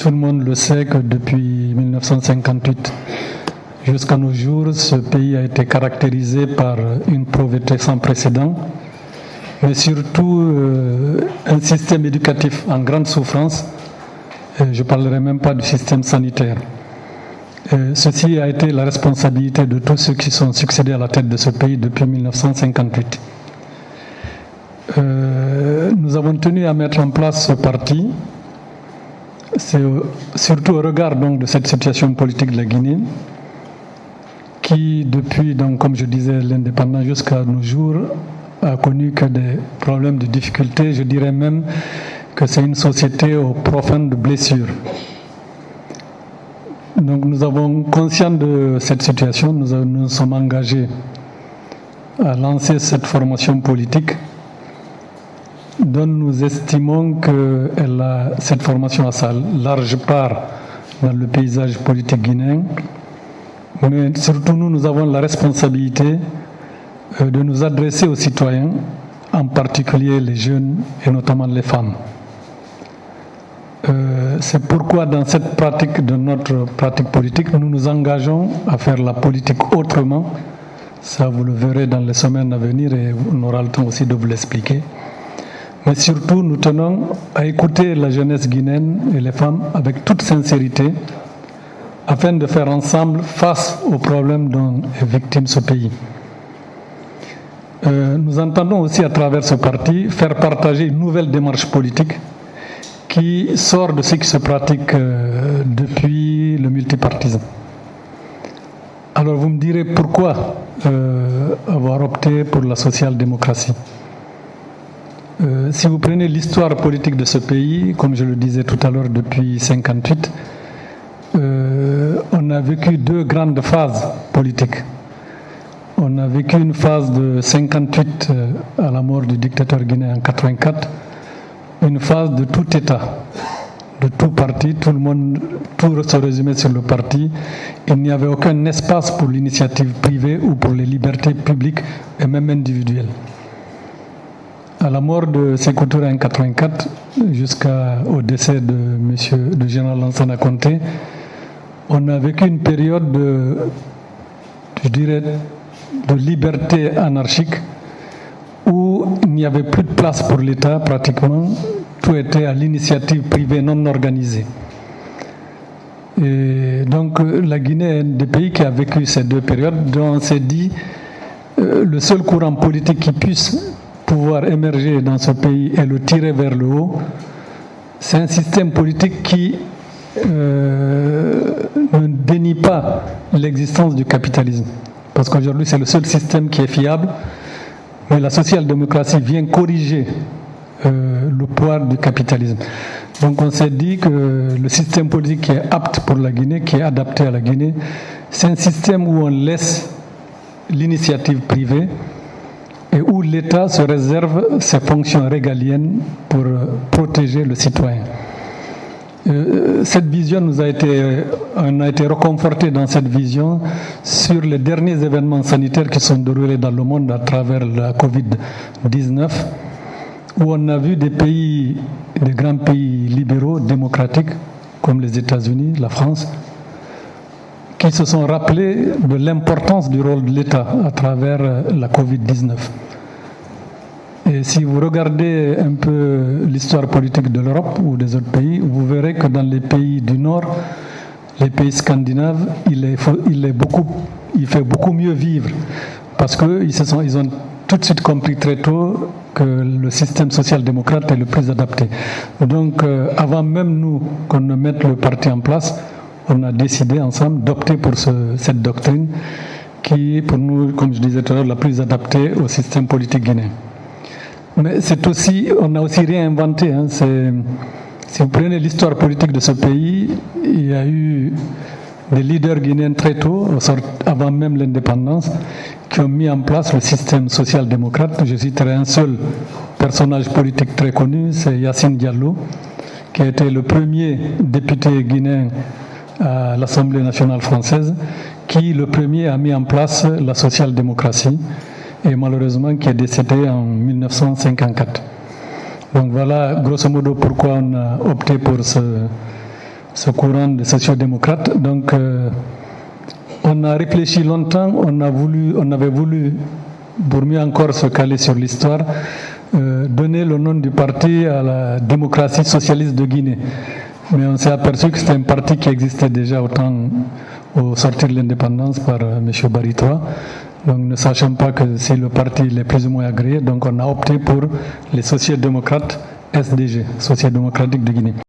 Tout le monde le sait que depuis 1958 jusqu'à nos jours, ce pays a été caractérisé par une pauvreté sans précédent, mais surtout un système éducatif en grande souffrance. Je ne parlerai même pas du système sanitaire. Ceci a été la responsabilité de tous ceux qui sont succédés à la tête de ce pays depuis 1958. Nous avons tenu à mettre en place ce parti. C'est surtout au regard donc, de cette situation politique de la Guinée qui, depuis, donc, comme je disais, l'indépendance jusqu'à nos jours, a connu que des problèmes de difficultés. Je dirais même que c'est une société aux profondes blessures. Donc nous avons conscience de cette situation, nous sommes engagés à lancer cette formation politique dont nous estimons que cette formation a sa large part dans le paysage politique guinéen. Mais surtout, nous avons la responsabilité de nous adresser aux citoyens, en particulier les jeunes et notamment les femmes. C'est pourquoi dans cette pratique de notre pratique politique, nous nous engageons à faire la politique autrement. Ça, vous le verrez dans les semaines à venir et on aura le temps aussi de vous l'expliquer. Mais surtout, nous tenons à écouter la jeunesse guinéenne et les femmes avec toute sincérité afin de faire ensemble face aux problèmes dont est victime ce pays. Nous entendons aussi à travers ce parti faire partager une nouvelle démarche politique qui sort de ce qui se pratique depuis le multipartisme. Alors vous me direz pourquoi avoir opté pour la social-démocratie. Si vous prenez l'histoire politique de ce pays, comme je le disais tout à l'heure depuis 1958, on a vécu deux grandes phases politiques. On a vécu une phase de 1958 à la mort du dictateur guinéen en 1984, une phase de tout État, de tout parti, tout le monde, tout se résumait sur le parti. Il n'y avait aucun espace pour l'initiative privée ou pour les libertés publiques et même individuelles. À la mort de Sékou Touré en 1984, jusqu'au décès de général Lansana Conté, on a vécu une période de liberté anarchique où il n'y avait plus de place pour l'État pratiquement, tout était à l'initiative privée non organisée. Et donc la Guinée est un des pays qui a vécu ces deux périodes, dont on s'est dit le seul courant politique qui puisse pouvoir émerger dans ce pays et le tirer vers le haut, c'est un système politique qui ne dénie pas l'existence du capitalisme. Parce qu'aujourd'hui, c'est le seul système qui est fiable, mais la social-démocratie vient corriger le poids du capitalisme. Donc on s'est dit que le système politique qui est apte pour la Guinée, qui est adapté à la Guinée, c'est un système où on laisse l'initiative privée et où l'État se réserve ses fonctions régaliennes pour protéger le citoyen. Cette vision on a été reconforté dans cette vision sur les derniers événements sanitaires qui sont déroulés dans le monde à travers la Covid-19, où on a vu des grands pays libéraux, démocratiques, comme les États-Unis, la France, qui se sont rappelés de l'importance du rôle de l'État à travers la Covid-19. Et si vous regardez un peu l'histoire politique de l'Europe ou des autres pays, vous verrez que dans les pays du Nord, les pays scandinaves, il fait beaucoup mieux vivre parce qu'ils ont tout de suite compris très tôt que le système social-démocrate est le plus adapté. Donc, avant même nous qu'on ne mette le parti en place, on a décidé ensemble d'opter pour cette doctrine qui est pour nous, comme je disais tout à l'heure, la plus adaptée au système politique guinéen. Mais on a aussi réinventé. Si vous prenez l'histoire politique de ce pays, il y a eu des leaders guinéens très tôt, avant même l'indépendance, qui ont mis en place le système social-démocrate. Je citerai un seul personnage politique très connu, c'est Yacine Diallo, qui a été le premier député guinéen à l'Assemblée nationale française, qui le premier a mis en place la social-démocratie et malheureusement qui est décédé en 1954. Donc voilà grosso modo pourquoi on a opté pour ce courant des sociodémocrates. Donc, on a réfléchi longtemps, on avait voulu, pour mieux encore se caler sur l'histoire, donner le nom du parti à la démocratie socialiste de Guinée. Mais on s'est aperçu que c'était un parti qui existait déjà au sortir de l'indépendance par M. Baritoa. Donc, ne sachant pas que c'est le parti le plus ou moins agréé, donc on a opté pour les sociodémocrates SDG, Société démocratique de Guinée.